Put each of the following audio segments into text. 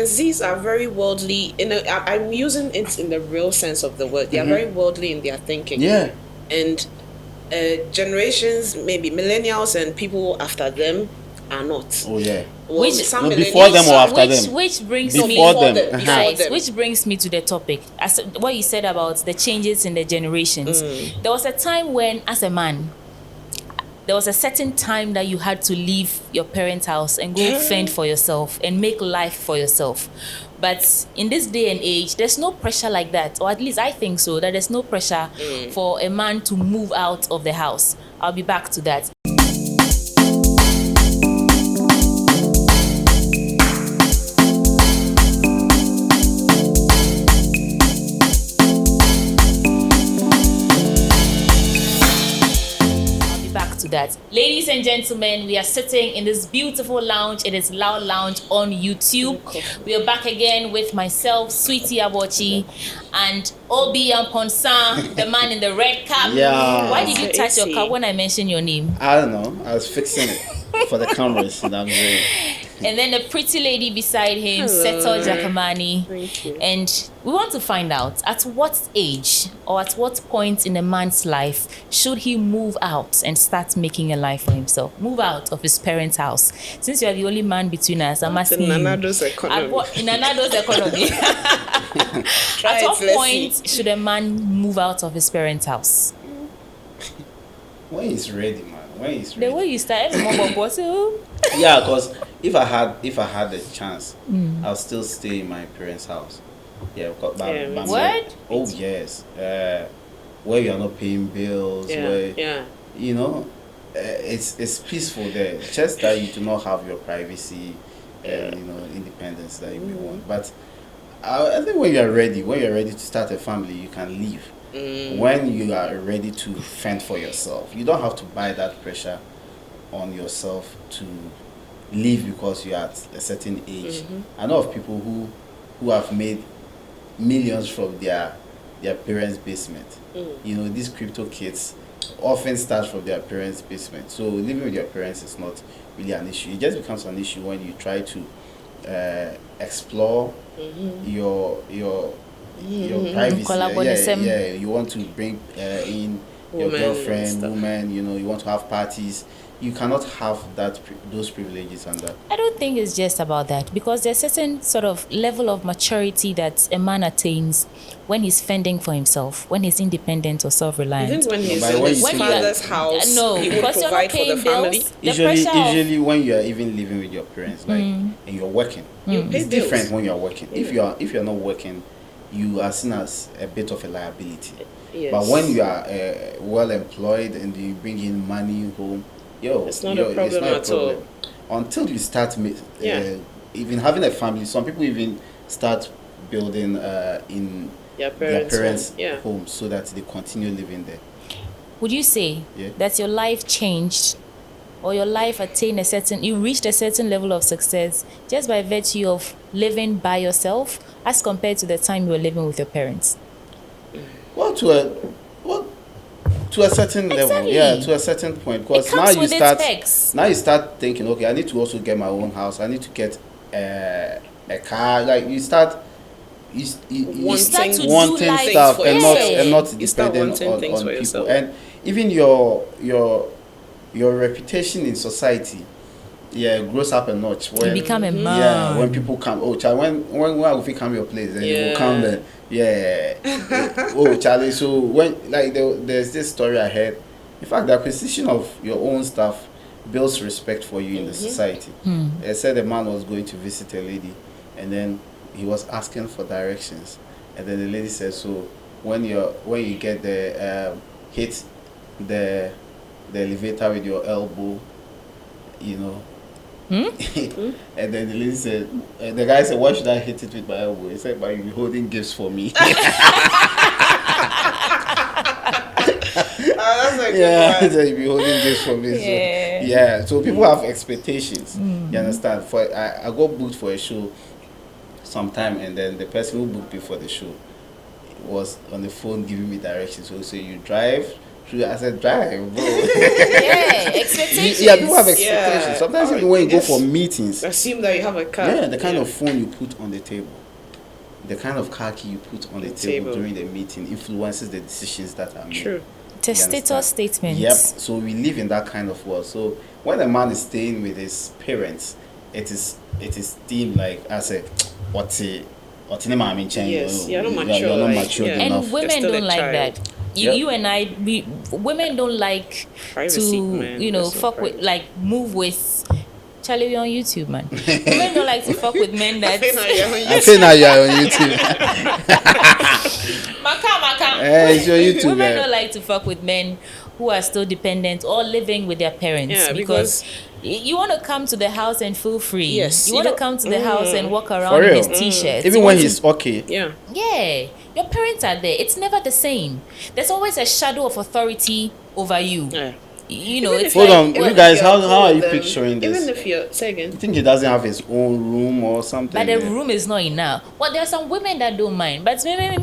Z's are very worldly. I'm using it in the real sense of the word. They are very worldly in their thinking. Yeah. And generations, maybe millennials and people after them, are not. Oh yeah. Well, No, before them or after them? Which brings Before me, them. guys, which brings me to the topic. As what you said about the changes in the generations. There was a time when, as a man, there was a certain time that you had to leave your parents' house and go fend for yourself and make life for yourself. But in this day and age, there's no pressure like that, or at least I think so, that there's no pressure for a man to move out of the house. I'll be back to that. That. Ladies and gentlemen, we are sitting in this beautiful lounge. It is Loud Lounge on YouTube. We are back again with myself, Sweety Abochi, and OB Amponsah, the man in the red cap. Yeah. Why did you touch your cap when I mentioned your name? I don't know. I was fixing it for the cameras. And then the pretty lady beside him, Setor Thank you. And we want to find out, at what age or at what point in a man's life should he move out and start making a life for himself? Move out of his parents' house. Since you are the only man between us, I'm asking you. In Anado's economy. At what point should a man move out of his parents' house? When he's ready, man. When he's ready. The way you start, yeah, because if I had the chance, I'll still stay in my parents' house. Yeah, what? Oh yes, where you are not paying bills. Where you know, it's peaceful there. Just that you do not have your privacy and independence that you may want. But I think when you are ready to start a family, you can leave. When you are ready to fend for yourself, you don't have to buy that pressure on yourself to leave because you're at a certain age. I know of people who have made millions from their parents' basement. These crypto kids often start from their parents' basement. So living with your parents is not really an issue. It just becomes an issue when you try to explore your privacy. You want to bring in your girlfriend, woman. You want to have parties. You cannot have those privileges and that. I don't think it's just about that, because there's a certain sort of level of maturity that a man attains when he's fending for himself, when he's independent or self-reliant. Even when he's in his father's house, he will provide for the family. Usually when you are even living with your parents, and you're working, it's different when you're working. If you're not working, you are seen as a bit of a liability. Yes. But when you are well employed and you bring in money home, it's not a problem at all. Until you start even having a family. Some people even start building in their parents' home so that they continue living there. Would you say that your life changed, or your life you reached a certain level of success just by virtue of living by yourself as compared to the time you were living with your parents? Well, to a certain level, to a certain point, because now you start thinking, okay, I need to also get my own house. I need to get a car. Like you start wanting stuff and not dependent on people. Yourself. And even your reputation in society grows up a notch. When you become a man. When people come, when I will come your place, and you will come there. Charlie. So when there's this story I heard. In fact, the acquisition of your own stuff builds respect for you in the society. They said a man was going to visit a lady, and then he was asking for directions, and then the lady said, "So when you get there, hit the elevator with your elbow, And then the lady said, the guy said, "Why should I hit it with my elbow?" He said, "But you'll be holding gifts for me." That's a good one. So you'll be holding gifts for me. So people have expectations. You understand? I got booked for a show sometime, and then the person who booked me for the show was on the phone giving me directions. So you drive I said, drive, bro. Yeah, expectations. Yeah, people have expectations. Yeah. Sometimes even when you go for meetings, assume that you have a car. yeah, the kind of phone you put on the table, the kind of car key you put on the table during the meeting influences the decisions that are made. True. Testator statements. Yep. So we live in that kind of world. So when a man is staying with his parents, it is deemed like as a what's name change. Yes, you're not You're mature. not Like, matured yeah. enough. And women still don't a like child. that. You and I, women don't like Privacy, to, man. There's no fuck with, privacy. like, move with. Charlie, we're on YouTube, man. Women don't like to fuck with men that. I feel now you're on YouTube. Maka. It's your YouTube. Women don't like to fuck with men who are still dependent or living with their parents. Yeah, because you want to come to the house and feel free. Yes, You you want to don't- come to the house and walk For around in real. his t-shirt. Even when he's okay. Yeah. Yeah, your parents are there. It's never the same. There's always a shadow of authority over you. Yeah. You know, Even it's if Hold like, on, well, you guys, if how you're are you cool, then- picturing this? Even if you're, say again. You think he doesn't have his own room or something? but the room is not enough. Well, there are some women that don't mind. But maybe I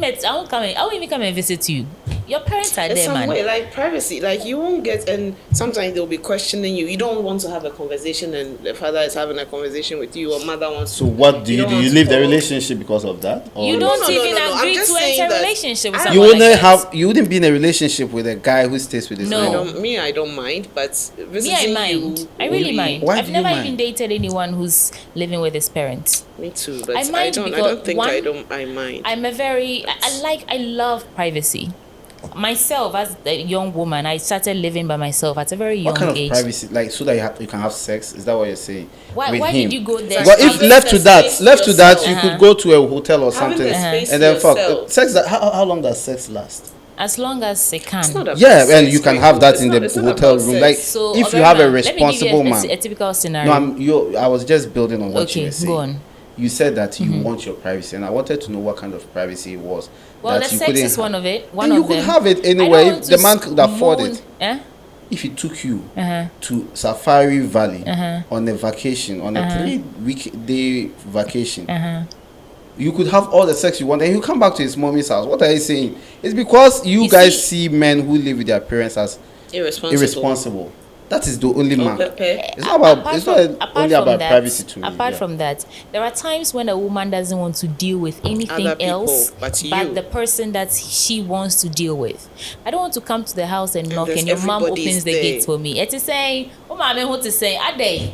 won't even come and visit you. Your parents are There's there, some man. way, like privacy, like you won't get, and sometimes they'll be questioning you. You don't want to have a conversation, and the father is having a conversation with you, or mother wants So to. what do you don't do? want You to leave the talk. relationship because of that? Or You don't no, even no. I'm agree just to saying enter a that relationship with I- someone You wouldn't like that. you wouldn't be in a relationship with a guy who stays with his No. mom. I don't mind, but Me, visiting I mind. you, I really only- mind. Why I've do you never mind? even dated anyone who's living with his parents. Me too, but I mind I because don't think one, I mind. I love privacy. Myself, as a young woman, I started living by myself at a very young What kind of age. privacy? Like so that you can have sex? Is that what you're saying? Why With why him? did you go there? But if Having left to the that, space you yourself. could go to a hotel or Having something, the space and then fuck. yourself. Sex. How long does sex last? As long as it can. It's not about Yeah, sex, and you can have that it's in not- the it's not hotel about room. sex. Like So if you have a Oberman, let me give responsible you man. a typical scenario. I was just building on what you Okay, were saying. go on. You said that you want your privacy, and I wanted to know what kind of privacy it was. Well, that the you sex couldn't is one have. of it. And One you of could them. have it I don't anyway want if to the man could afford moan- it. Eh? If he took you Uh-huh. to Safari Valley Uh-huh. on a vacation, on a 3-week-day vacation, Uh-huh. you could have all the sex you want, and you come back to his mommy's house. What are you saying? It's because you You guys see- see men who live with their parents as irresponsible. That is the only man. It's not about. It's not only about privacy to me. Apart yeah. from that, there are times when a woman doesn't want to deal with anything Other people, else but you. the person that she wants to deal with. I don't want to come to the house and knock there's and your mom everybody's opens the there. gate for me. It is saying, "Oh, mommy, what to say? Ade,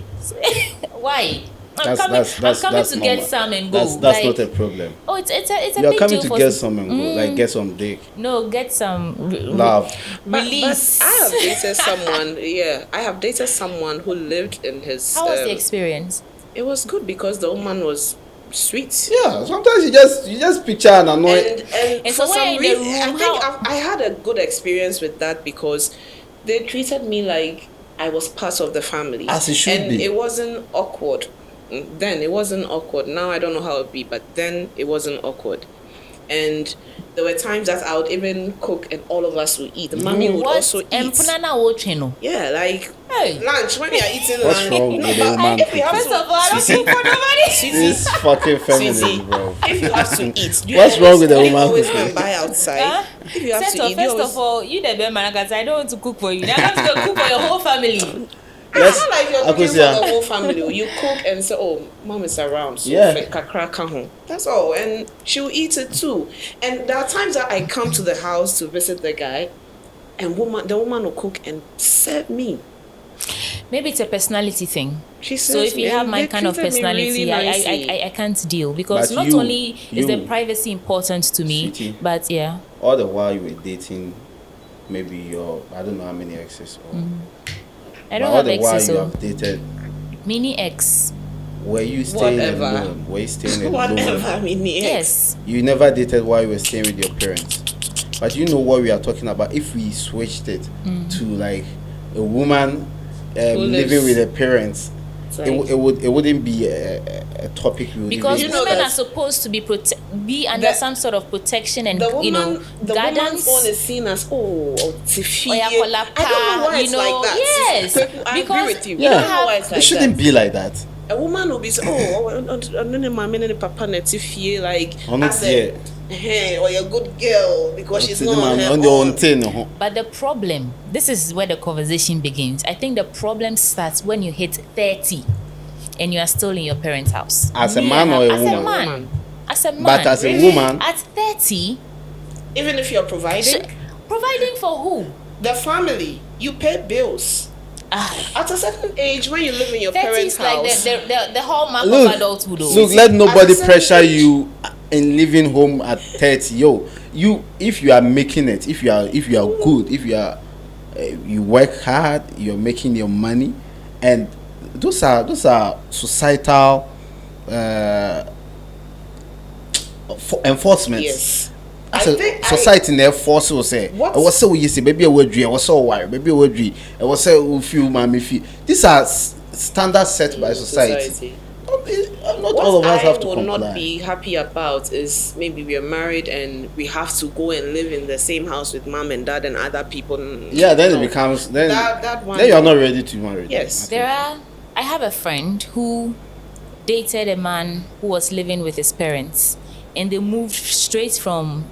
why? I'm coming That's to get normal. some and go. That's Like, not a problem. oh, it's a You're big coming deal to for get some and go, like get some dick, no, get some love. release. But I have dated someone. Yeah, I have dated someone who lived in his. How was the experience? It was good because the woman was sweet. Yeah, sometimes you just picture an annoying. And And for so when some you're in the reason, I room, think how- I had a good experience with that because they treated me like I was part of the family. As it should and be. it wasn't awkward. Then it wasn't awkward. Now I don't know how it be, but then it wasn't awkward. And there were times that I would even cook and all of us would eat. The mommy would What? also eat. Empunana wo cheno. Yeah, like Hey. lunch when you're eating What's lunch. wrong with the woman? If you have First to, of all, I don't cook for nobody. Sweetie, This fucking feminist, Sweetie, bro. if you have to eat, do you What's wrong with the do you woman always cooking? go and buy outside? Huh? If you have to Setor, eat, you first always, of all, you the best man, because I don't want to cook for you. Now I have to go cook for your whole family. it's not like you're cooking for Akosia. the whole family. You cook and say, "Oh, mom is around, so Yeah. kakra ka ho." That's all, and she'll eat it too. And there are times that I come to the house to visit the guy, and the woman will cook and serve me. Maybe it's a personality thing. She So serves if me, you have and my they kind of treated me personality, really nicely. I can't deal because But not you- only is the you- privacy important to me, Sweetie. but yeah. All the while you were dating, maybe I don't know how many exes. Or, I but don't all have the while exes, you so have dated, mini ex. were you staying Whatever. alone? Were you staying alone? Whatever, I mean, Yes. You never dated while you were staying with your parents. But you know what we are talking about. If we switched it to like a woman living lives- with her parents, It's it like- wouldn't be a topic we would Because even You know women that- are supposed to be under The- some sort of protection and the woman, the woman's guidance. phone is seen as Tiffy. Oya I don't know Kolapa, why you it's know, like that. yes, I because agree with you. you I don't don't know why it's It like shouldn't that. be like that. A woman will be saying, oh, I'm papa like, hey, or you're a good girl because she's not on her own. But the problem, this is where the conversation begins. I think the problem starts when you hit 30 and you are still in your parents' house. As a man or a woman? As a man. But as a woman? At 30. Even if you're providing? Providing for who? The family. You pay bills. At a certain age, when you live in your parents' house, like the hallmark of adulthood. Look, let nobody pressure you in living home at 30. You if you are making it, if you are good, if you are you work hard, you're making your money, and those are societal enforcements. Yes. Society never force will say. I was so easy, baby. I was so wild, baby. I was so few, mommy. These are standards set by society. Not all of us have to comply. What I would not be happy about is maybe we are married and we have to go and live in the same house with mom and dad and other people. Yeah, then it becomes then you are not ready to marry. Yes, I have a friend who dated a man who was living with his parents, and they moved straight from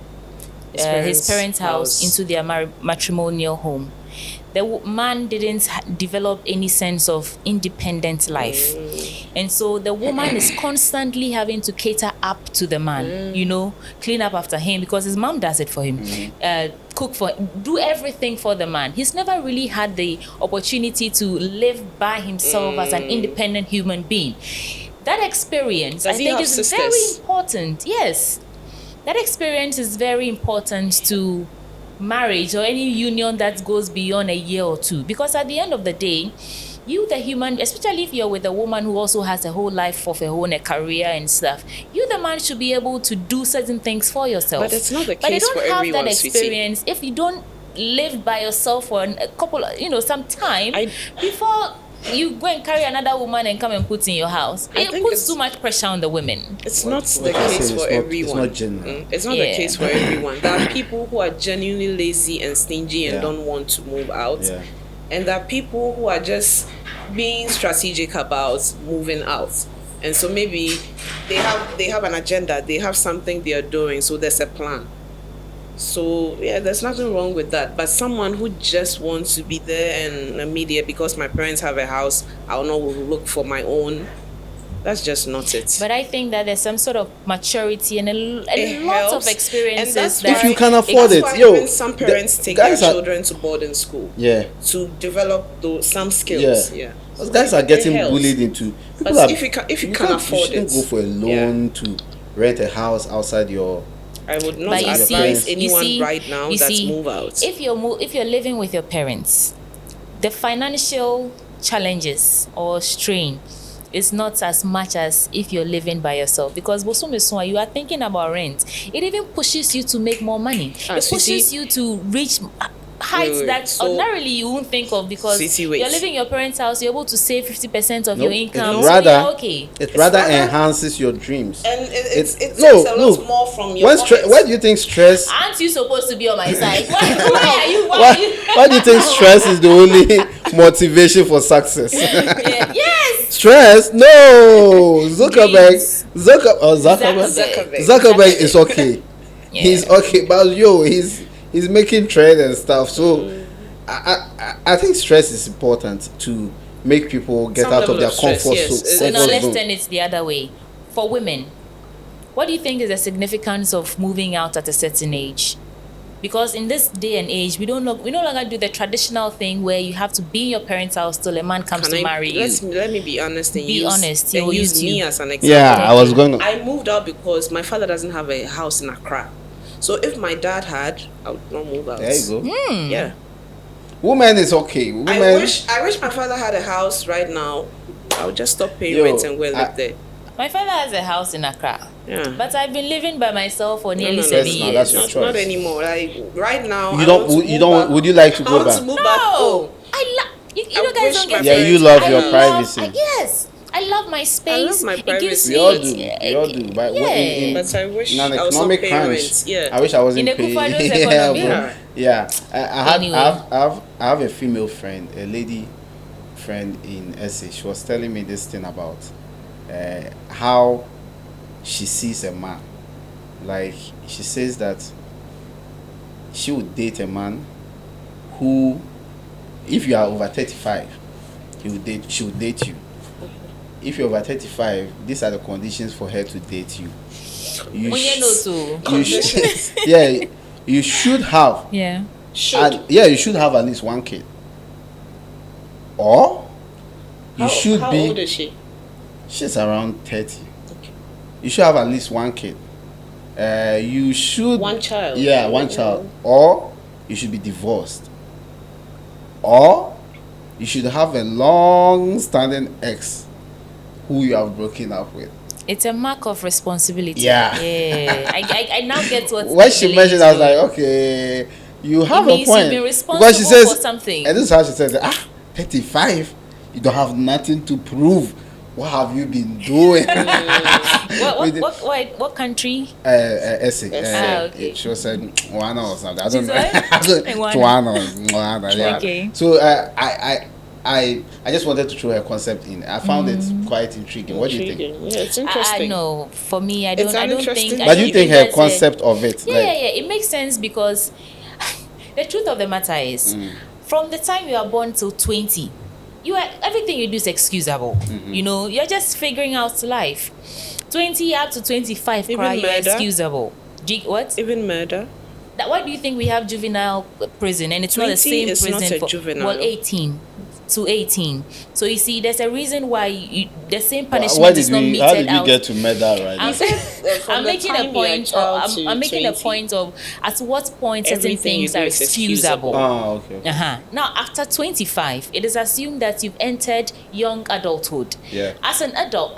his parents' house into their matrimonial home. The man didn't develop any sense of independent life. And so the woman is constantly having to cater up to the man, clean up after him because his mom does it for him, cook for him, do everything for the man. He's never really had the opportunity to live by himself as an independent human being. That experience, I think, is very important. Yes. That experience is very important to marriage or any union that goes beyond a year or two. Because at the end of the day, you, the human, especially if you're with a woman who also has a whole life of her own, a career and stuff, you, the man, should be able to do certain things for yourself. But it's not the case for everyone. But you don't have that experience if you don't live by yourself for a couple, some time before you go and carry another woman and come and put in your house. It puts too much pressure on the women. It's not the case for everyone. It's not general. It's not the case for everyone. There are people who are genuinely lazy and stingy and don't want to move out. Yeah. And there are people who are just being strategic about moving out. And so maybe they have an agenda. They have something they are doing. So there's a plan. So, there's nothing wrong with that. But someone who just wants to be there and immediate because my parents have a house, I'll not look for my own. That's just not it. But I think that there's some sort of maturity and a lot of experiences. And that's if you can afford it. Even some parents take their children to boarding school. Yeah. To develop some skills. Yeah. Those guys are getting bullied into. If you can afford it. You shouldn't go for a loan to rent a house outside your... I would not advise anyone right now that's move out. If you're living with your parents, the financial challenges or strain is not as much as if you're living by yourself, because you are thinking about rent. It even pushes you to make more money. It pushes you to reach heights that ordinarily you won't think of, because you're living in your parents' house, you're able to save 50% of your income. It rather enhances your dreams. And it takes a lot more from your pockets. Why do you think stress... Aren't you supposed to be on my side? Why do you think stress is the only motivation for success? Yes! Stress? No! Zuckerberg is okay. Yeah. He's okay, but he's making trade and stuff. So I think stress is important to make people get out of their comfort zone. Now let's turn it the other way. For women, what do you think is the significance of moving out at a certain age? Because in this day and age, we no longer do the traditional thing where you have to be in your parents' house till a man comes to marry you. Let me be honest and use me as an example. Yeah, I moved out because my father doesn't have a house in Accra. So if my dad had, I would not move out. There you go. Yeah. Woman is okay. I wish my father had a house right now. I would just stop paying rent and go and live there. My father has a house in Accra. Yeah. But I've been living by myself for nearly 7 years. That's your choice. Not anymore. Like right now, would you like to go back? I want to move back home. You guys don't get you love your privacy. Yes. I love my space. I love my privacy. We all do. But but I wish in an I was economic not crunch. Yeah. I wish I wasn't paying. I have a female friend, a lady friend in SA. She was telling me this thing about how she sees a man. Like, she says that she would date a man who, if you are over 35, she would date you. If you're over 35, these are the conditions for her to date you. You you should have. Yeah. You should have at least one kid. Or you should how be. How old is she? She's around 30. Okay. You should have at least one kid. You should. One child. Yeah, one child. Or you should be divorced. Or you should have a long-standing ex who you have broken up with. It's a mark of responsibility. Yeah. I now get what. When she mentioned, I was like, okay, you have a point. You've been responsible she says, for something. And this is how she said, 35, you don't have nothing to prove. What have you been doing? What country? Essex. Okay. She said Wana or something. I don't know. Wana. Yeah. Okay. So I just wanted to throw her concept in. I found it quite intriguing. What do you think? Yeah, it's interesting. I know. For me, I don't think. But you think her concept of it? Yeah, it makes sense because the truth of the matter is, from the time you are born till 20. Everything you do is excusable. You know, you're just figuring out life. 20 up to 25, you're excusable. What? Even murder. Why do you think we have juvenile prison and it's not the same prison not a juvenile. 18 to 18? So you see, there's a reason why the same punishment is not meted out. How did we get to murder right now? I'm making a point. I'm making a point of at what point certain things are excusable. Oh, okay. Now, after 25, it is assumed that you've entered young adulthood. Yeah. As an adult,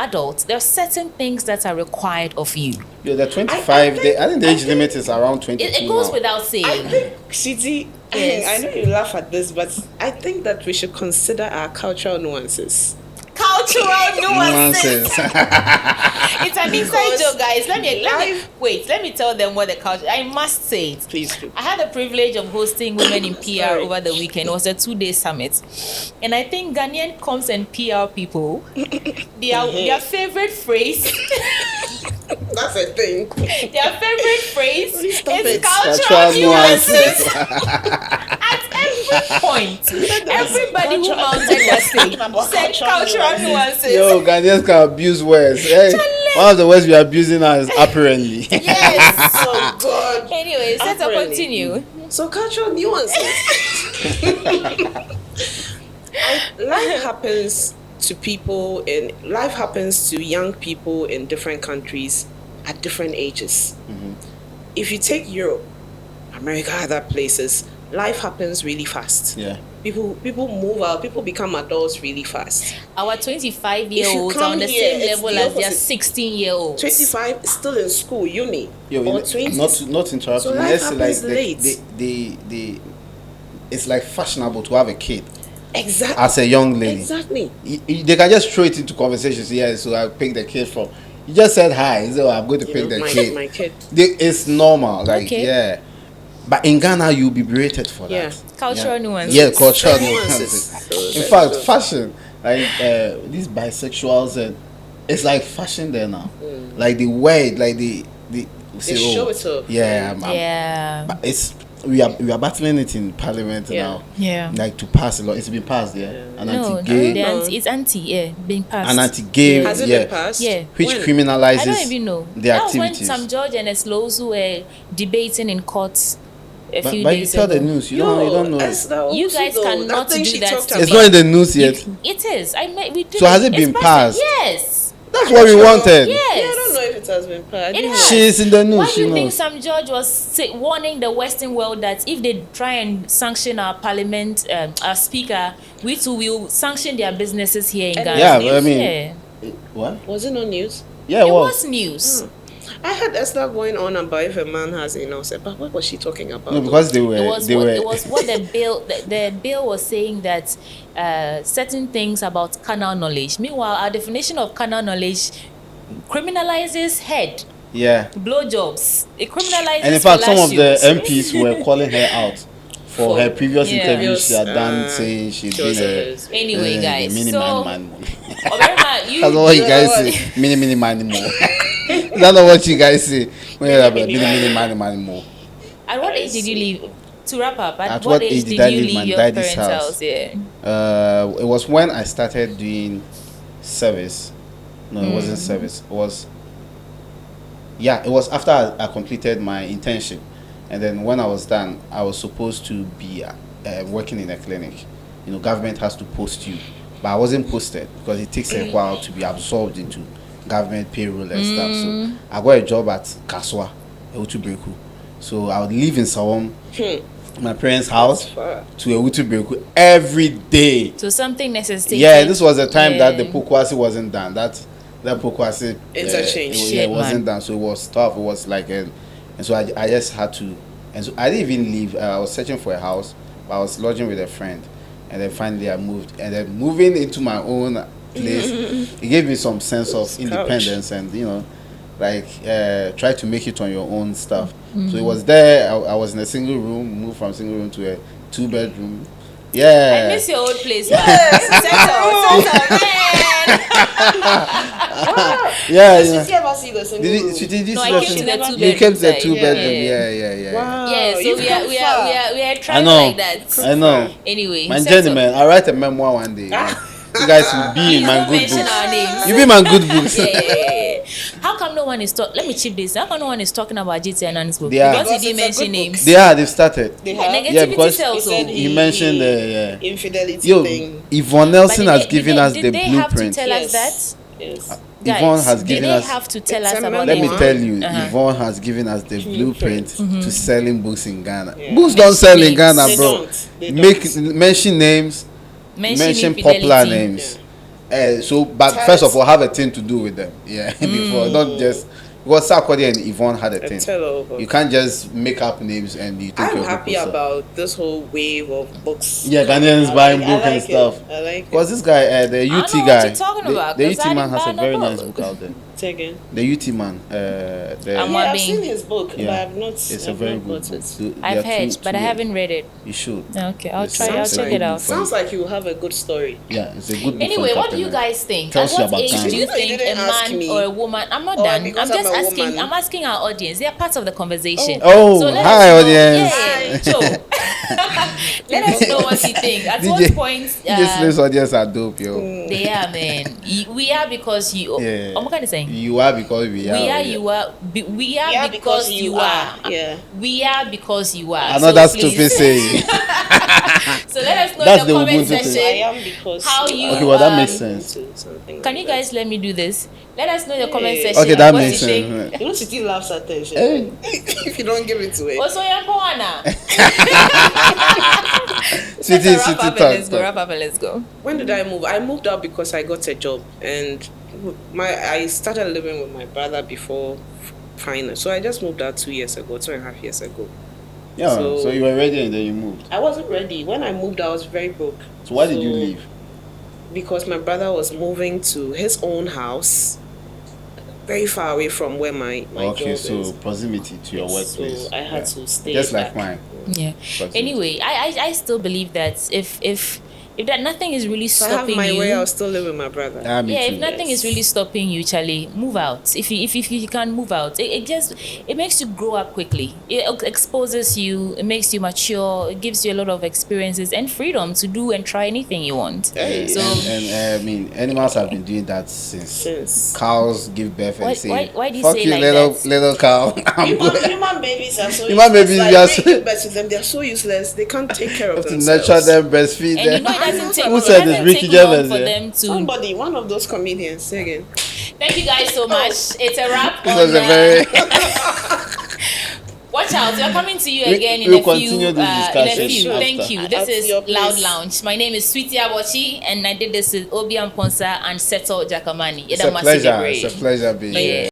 there are certain things that are required of you. Yeah, the 25. I think the age limit is around 22. It goes without saying. I think, Sweety, yes. I know you laugh at this, but I think that we should consider our cultural nuances. Cultural nuances. It's an inside joke, guys. Let me tell them what the culture. I must say it. Please do. I had the privilege of hosting women in PR over the weekend. It was a 2-day summit, and I think Ghanaian comms and PR people, their favorite phrase. That's a thing. Their favorite phrase is cultural nuances. At every point, everybody who mounted that stage said cultural nuances. Yo, Ghanaians can abuse words. Hey, one of the words we are abusing now is apparently. Yes. Oh God. Anyways, let's continue. So cultural nuances. Life happens to people, and life happens to young people in different countries at different ages. If you take Europe, America, other places, life happens really fast. Yeah. People move out, people become adults really fast. Our 25-year-olds are on the same level as their 16-year-olds. 25 still in school, uni. Or 20. Not interrupting. So life happens late. It's like fashionable to have a kid. Exactly. As a young lady. Exactly. They can just throw it into conversations. Yeah, so I pick the kid from. You just said hi, so I'm going to pick the kid. My kid. It's normal. Like, okay. Yeah. But in Ghana, you'll be berated for that. Cultural nuances. Yeah, cultural nuances. In fact, fashion. Like, these bisexuals, and it's like fashion there now. Like, the way, like, they show it off. Yeah. But we are battling it in Parliament now. Yeah. Like, to pass a law. It's been passed, An anti-gay. It's being passed. An anti-gay. Has it been passed? Yeah. Which criminalizes I don't even know. The activities. That was when Sam George and Eslows who were debating in court a few but days you tell ago. the news. You don't know. You guys cannot do that. It's not in the news yet. It is. We did. So has it been passed? Yes. That's what we wanted. Yes. I don't know if it has been passed. She's in the news. Why do you think Sam George was warning the Western world that if they try and sanction our parliament, our speaker, we too will sanction their businesses here in Ghana? Yeah, I mean, what? Was it no news? Yeah, it was news. I heard Esther going on about if a man has said, but what was she talking about? No, because it was what the bill. The bill was saying that certain things about carnal knowledge. Meanwhile, our definition of carnal knowledge criminalizes head. Yeah. Blowjobs. It criminalizes. And in fact, some of the MPs were calling her out for her previous interviews she had done, saying she'd been anyway, guys. Mini So, man. that's what you guys say. Mini man more. That's not what you guys say. Mini man more. At what age did you leave? To wrap up, at what age did you leave your parents' house? Yeah. It was when I started doing service. No, it wasn't service. It was after I completed my internship. And then when I was done, I was supposed to be working in a clinic. You know, government has to post you. But I wasn't posted because it takes a while to be absorbed into government payroll and stuff. So I got a job at Kaswa, Ewutubreku. So I would live in Sawam, my parents' house, to Ewutubreku every day. So something necessitated. Yeah, this was the time that the Pokwasi wasn't done. That Pokwasi interchange. It wasn't done. So it was tough. It was like and so I just had to. And so I didn't even leave. I was searching for a house, but I was lodging with a friend. And then finally I moved. And then moving into my own place, it gave me some sense of independence and, you know, like try to make it on your own stuff. So it was there. I was in a single room, moved from single room to a 2-bedroom. Yeah. I miss your old place. You kept the 2-bedroom. Yeah. Wow. Yeah, so we are trying like that. I know. Anyway, my gentleman, I'll write a memoir one day. You guys will be in my good books. You'll be in my good books. Yeah. How come no one is talking? Let me chip this. How come no one is talking about JT and Anna's book? Because he didn't mention names. They've started. Yeah, because he mentioned the infidelity thing. Yvonne Nelson has given us the blueprint. Did they have to tell us that? Yes. Yvonne has given us. They have to tell us about. Let me tell you, Yvonne has given us the blueprint to selling books in Ghana. Yeah. Books don't sell in Ghana, bro. Mention names. Mention popular names. But first of all, have a thing to do with them. Yeah, before not just because Sarkodie and Yvonne had a thing. You can't just make up names and you think I'm happy about this whole wave of books. Yeah, Ghanaians buying books and stuff. I like it. Because this guy, the UT guy, the UT man has a very nice book out there. Say again. The UT man. I've seen his book, but I've not. It's a very good book. I've heard, but I haven't read it. You should. Okay, I'll try. I'll check it out. Sounds like you have a good story. Yeah, it's a good book. Anyway, what do you guys think? At what age do you think a man or a woman? I'm not done. I'm just asking. I'm asking our audience. They are part of the conversation. Oh, hi audience. Let us know what you think. At what point? This audience are dope, yo. They are, man. We are because you. I'm kind of saying. You are because we are. We are. You are. We are because you are. Yeah. We are because you are. Another stupid saying. So let us know in the comment section. I am because how you. Okay, well that makes sense. Can you guys let me do this? Let us know in the comment section. Okay, that makes sense. You know, Sweety laughs attention. If you don't give it to it. Also, Yampoana. Sweety, wrap up and let's go. When did I move? I moved out because I got a job and I started living with my brother before finance. So I just moved out 2.5 years ago. Yeah, so you were ready and then you moved. I wasn't ready. When I moved, I was very broke. So why did you leave? Because my brother was moving to his own house, very far away from where my job is. Okay, so proximity to your workplace. So I had to stay just back. like mine. Yeah. Proximity. Anyway, I still believe that if that nothing is really stopping I have my you, way, I'll still live with my brother. If nothing is really stopping you, Charlie, move out. If you can move out, it makes you grow up quickly. It exposes you. It makes you mature. It gives you a lot of experiences and freedom to do and try anything you want. Hey. So I mean, animals have been doing that since cows give birth and say, why do you "Fuck say you, like little cow." Human babies are so human babies give birth to them. They are so useless. They can't take care of themselves. Nurture them, breastfeed them. You know, who said this? Ricky Gervais for them to somebody, one of those comedians. Say again. Thank you guys so much. It's a wrap. This was a very. Watch out, we are coming to you again in a few. Thank you. This is Loud Lounge. My name is Sweety Abochi, and I did this with OB Amponsah and Setor Jakamani. It's a pleasure. It's a pleasure being here.